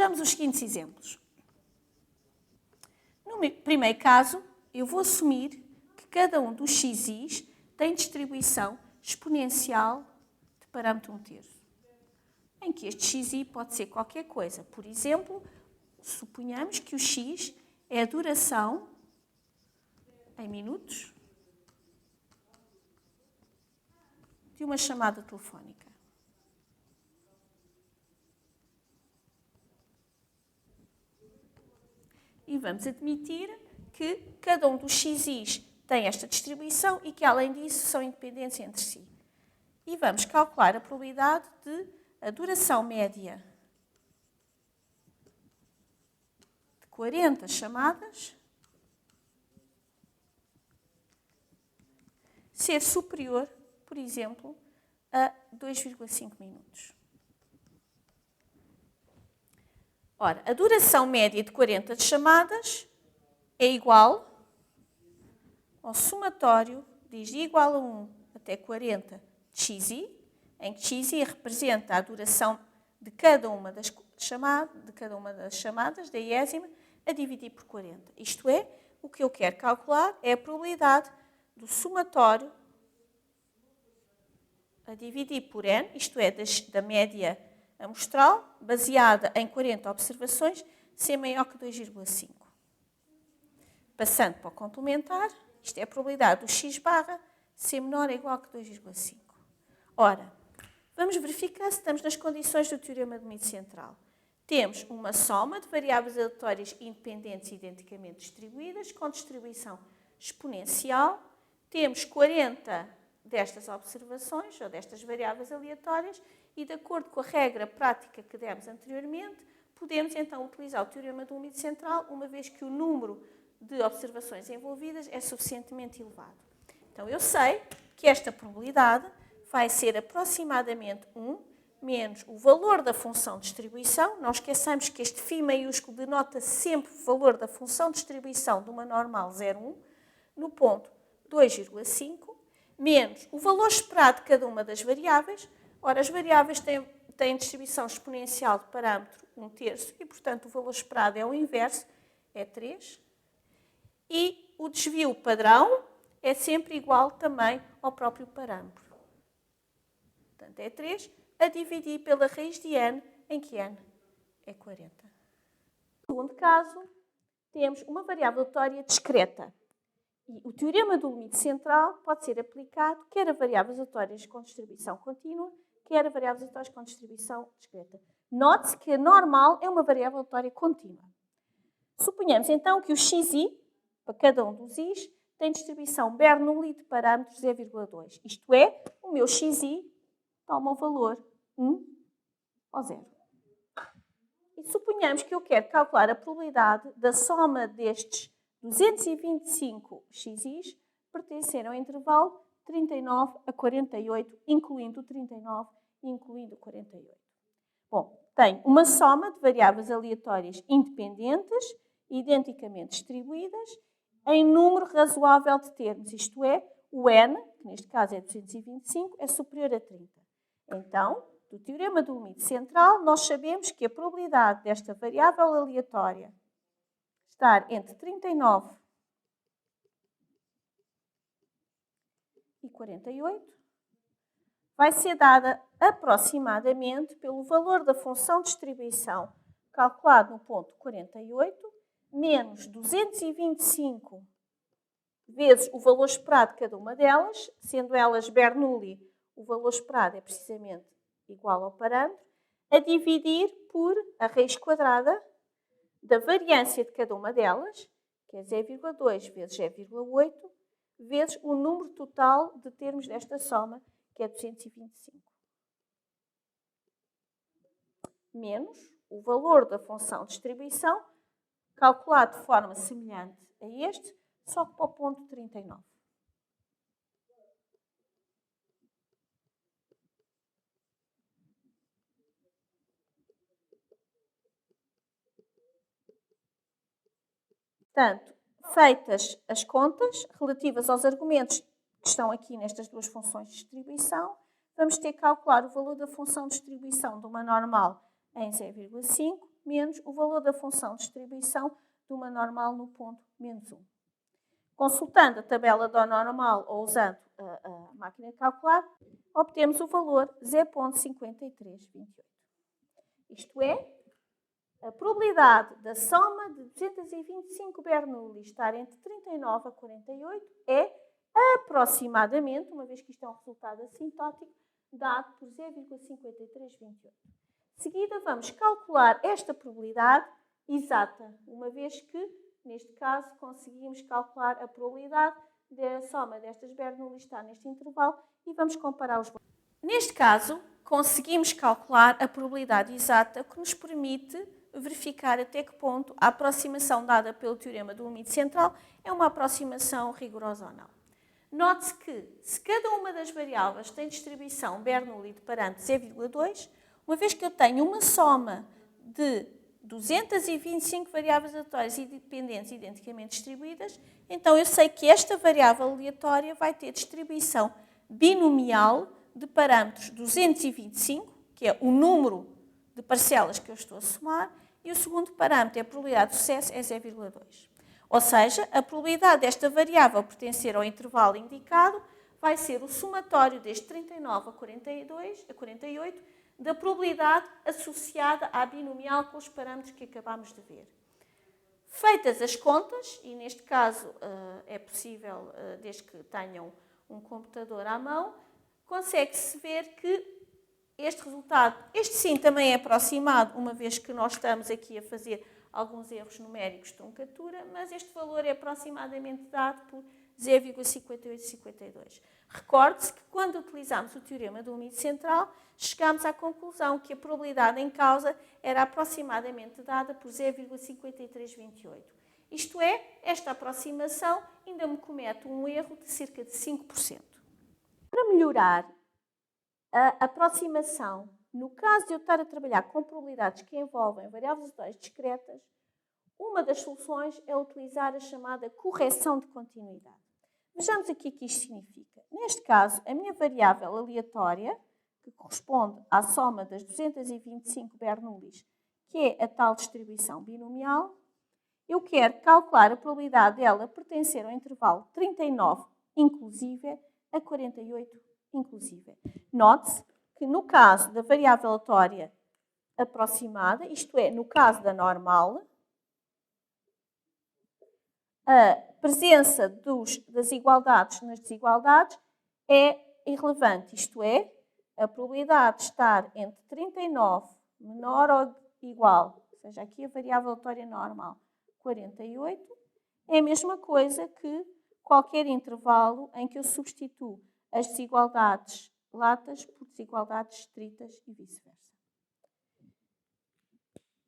Vejamos os seguintes exemplos. No primeiro caso, eu vou assumir que cada um dos xi's tem distribuição exponencial de parâmetro 1/3, em que este xi pode ser qualquer coisa. Por exemplo, suponhamos que o x é a duração em minutos de uma chamada telefónica. E vamos admitir que cada um dos xi's tem esta distribuição e que, além disso, são independentes entre si. E vamos calcular a probabilidade de a duração média de 40 chamadas ser superior, por exemplo, a 2,5 minutos. Ora, a duração média de 40 de chamadas é igual ao somatório, diz de igual a 1 até 40 de xi, em que xi representa a duração de cada uma das chamadas da iésima a dividir por 40. Isto é, o que eu quero calcular é a probabilidade do somatório a dividir por n, isto é, da média amostral, baseada em 40 observações, ser maior que 2,5. Passando para o complementar, isto é a probabilidade do x barra ser menor ou igual que 2,5. Ora, vamos verificar se estamos nas condições do teorema do limite central. Temos uma soma de variáveis aleatórias independentes e identicamente distribuídas, com distribuição exponencial. Temos 40 destas observações, ou destas variáveis aleatórias, e de acordo com a regra prática que demos anteriormente, podemos então utilizar o teorema do limite central, uma vez que o número de observações envolvidas é suficientemente elevado. Então, eu sei que esta probabilidade vai ser aproximadamente 1 menos o valor da função de distribuição. Não esqueçamos que este φ maiúsculo denota sempre o valor da função de distribuição de uma normal 0,1 no ponto 2,5, menos o valor esperado de cada uma das variáveis. Ora, as variáveis têm distribuição exponencial de parâmetro 1/3 e, portanto, o valor esperado é o inverso, é 3. E o desvio padrão é sempre igual também ao próprio parâmetro. Portanto, é 3 a dividir pela raiz de n, em que n é 40. No segundo caso, temos uma variável aleatória discreta. E o teorema do limite central pode ser aplicado quer a variáveis aleatórias com distribuição contínua, quer a variáveis aleatórias com distribuição discreta. Note-se que a normal é uma variável aleatória contínua. Suponhamos então que o xi, para cada um dos i's, tem distribuição Bernoulli de parâmetros 0,2. Isto é, o meu xi toma o valor 1 ou 0. E suponhamos que eu quero calcular a probabilidade da soma destes 225 xi's pertencerem ao intervalo 39 a 48, incluindo o 39 e incluindo o 48. Bom, tenho uma soma de variáveis aleatórias independentes, identicamente distribuídas, em número razoável de termos, isto é, o n, que neste caso é 225, é superior a 30. Então, do teorema do limite central, nós sabemos que a probabilidade desta variável aleatória estar entre 39 e 48 vai ser dada aproximadamente pelo valor da função de distribuição calculado no ponto 48, menos 225 vezes o valor esperado de cada uma delas, sendo elas Bernoulli, o valor esperado é precisamente igual ao parâmetro, a dividir por a raiz quadrada da variância de cada uma delas, que é 0,2 vezes 0,8, vezes o número total de termos desta soma, que é 225. Menos o valor da função de distribuição, calculado de forma semelhante a este, só que para o ponto 39. Portanto, feitas as contas relativas aos argumentos que estão aqui nestas duas funções de distribuição, vamos ter que calcular o valor da função de distribuição de uma normal em 0,5 menos o valor da função de distribuição de uma normal no ponto menos 1. Consultando a tabela da normal ou usando a máquina de calcular, obtemos o valor 0,5328. Isto é, a probabilidade da soma de 225 Bernoulli estar entre 39 a 48 é aproximadamente, uma vez que isto é um resultado assintótico, dado por 0,5328. De seguida, vamos calcular esta probabilidade exata, uma vez que, neste caso, conseguimos calcular a probabilidade da soma destas Bernoulli estar neste intervalo e vamos comparar os valores. Neste caso, conseguimos calcular a probabilidade exata, que nos permite verificar até que ponto a aproximação dada pelo teorema do limite central é uma aproximação rigorosa ou não. Note-se que, se cada uma das variáveis tem distribuição Bernoulli de parâmetro 0,2, uma vez que eu tenho uma soma de 225 variáveis aleatórias e dependentes identicamente distribuídas, então eu sei que esta variável aleatória vai ter distribuição binomial de parâmetros 225, que é o número de parcelas que eu estou a somar, e o segundo parâmetro, a probabilidade de sucesso, é 0,2. Ou seja, a probabilidade desta variável pertencer ao intervalo indicado vai ser o somatório deste 39 a 48 da probabilidade associada à binomial com os parâmetros que acabámos de ver. Feitas as contas, e neste caso é possível, desde que tenham um computador à mão, consegue-se ver que este resultado, este sim também é aproximado, uma vez que nós estamos aqui a fazer alguns erros numéricos de truncatura, mas este valor é aproximadamente dado por 0,5852. Recorde-se que quando utilizamos o teorema do limite central, chegámos à conclusão que a probabilidade em causa era aproximadamente dada por 0,5328. Isto é, esta aproximação ainda me comete um erro de cerca de 5%. Para melhorar a aproximação, no caso de eu estar a trabalhar com probabilidades que envolvem variáveis aleatórias discretas, uma das soluções é utilizar a chamada correção de continuidade. Vejamos aqui o que isto significa. Neste caso, a minha variável aleatória, que corresponde à soma das 225 Bernoullis, que é a tal distribuição binomial, eu quero calcular a probabilidade dela pertencer ao intervalo 39 inclusive a 48 inclusive. Note-se que no caso da variável aleatória aproximada, isto é, no caso da normal, a presença das igualdades nas desigualdades é irrelevante, isto é, a probabilidade de estar entre 39 menor ou igual, ou seja, aqui a variável aleatória normal, 48, é a mesma coisa que qualquer intervalo em que eu substituo as desigualdades latas por desigualdades estritas e vice-versa.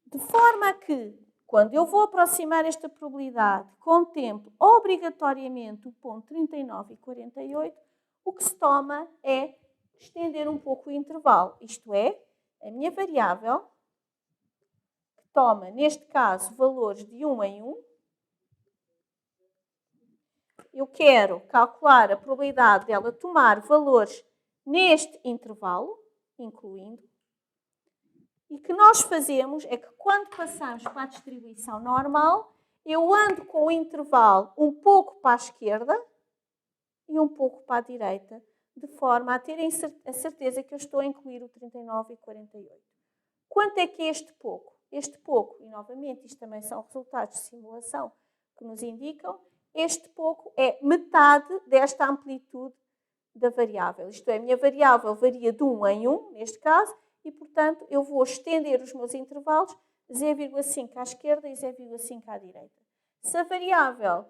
De forma a que, quando eu vou aproximar esta probabilidade, contemplo obrigatoriamente o ponto 39 e 48, o que se toma é estender um pouco o intervalo. Isto é, a minha variável, que toma, neste caso, valores de 1 em 1, eu quero calcular a probabilidade dela tomar valores neste intervalo, incluindo, e o que nós fazemos é que quando passamos para a distribuição normal, eu ando com o intervalo um pouco para a esquerda e um pouco para a direita, de forma a ter a certeza que eu estou a incluir o 39 e 48. Quanto é que é este pouco? Este pouco, e novamente isto também são resultados de simulação que nos indicam, este pouco é metade desta amplitude da variável. Isto é, a minha variável varia de 1 em 1, neste caso, e, portanto, eu vou estender os meus intervalos 0,5 à esquerda e 0,5 à direita. Se a variável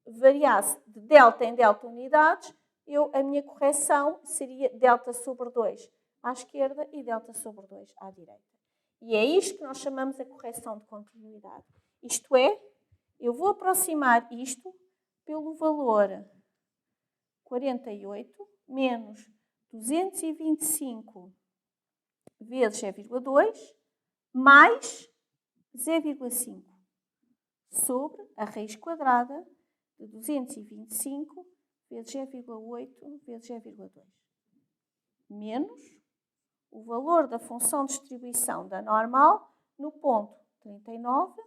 variasse de delta em delta unidades, a minha correção seria delta sobre 2 à esquerda e delta sobre 2 à direita. E é isto que nós chamamos a correção de continuidade. Isto é, eu vou aproximar isto pelo valor 48 menos 225 vezes 0,2 mais 0,5 sobre a raiz quadrada de 225 vezes 0,8 vezes 0,2 menos o valor da função de distribuição da normal no ponto 39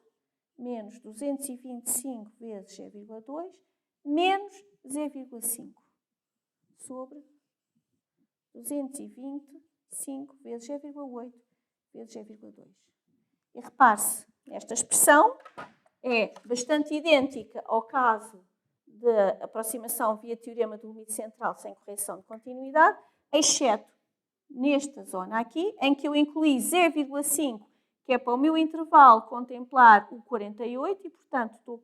menos 225 vezes 0,2 menos 0,5 sobre 225 vezes 0,8 vezes 0,2. E repare-se, esta expressão é bastante idêntica ao caso de aproximação via teorema do limite central sem correção de continuidade, exceto nesta zona aqui, em que eu incluí 0,5, que é para o meu intervalo contemplar o 48, e, portanto, estou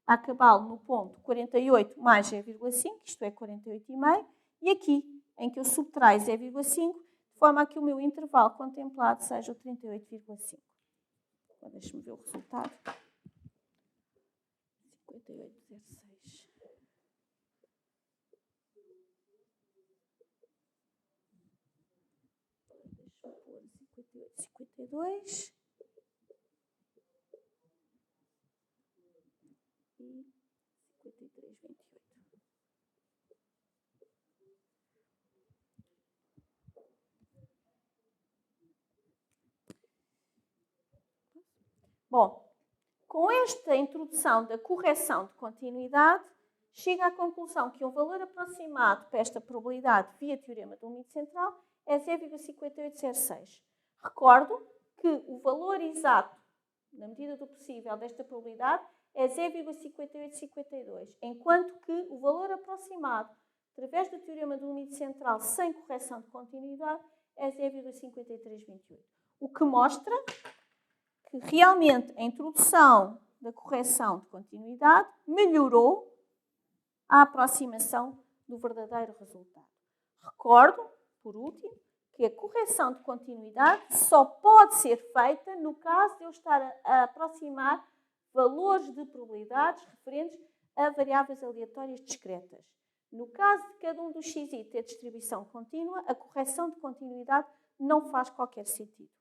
a acabá-lo no ponto 48 mais 0,5, isto é 48,5, e aqui, em que eu subtraio 0,5, de forma a que o meu intervalo contemplado seja o 38,5. Então, deixe-me ver o resultado. 58,06. Deixa-me pôr 58,52. E 53,28. Bom, com esta introdução da correção de continuidade, chega à conclusão que o valor aproximado para esta probabilidade via teorema do limite central é 0,5806. Recordo que o valor exato, na medida do possível, desta probabilidade é 0,5852, enquanto que o valor aproximado, através do teorema do limite central sem correção de continuidade, é 0,5328. O que mostra que realmente a introdução da correção de continuidade melhorou a aproximação do verdadeiro resultado. Recordo, por último, que a correção de continuidade só pode ser feita no caso de eu estar a aproximar valores de probabilidades referentes a variáveis aleatórias discretas. No caso de cada um dos xi ter distribuição contínua, a correção de continuidade não faz qualquer sentido.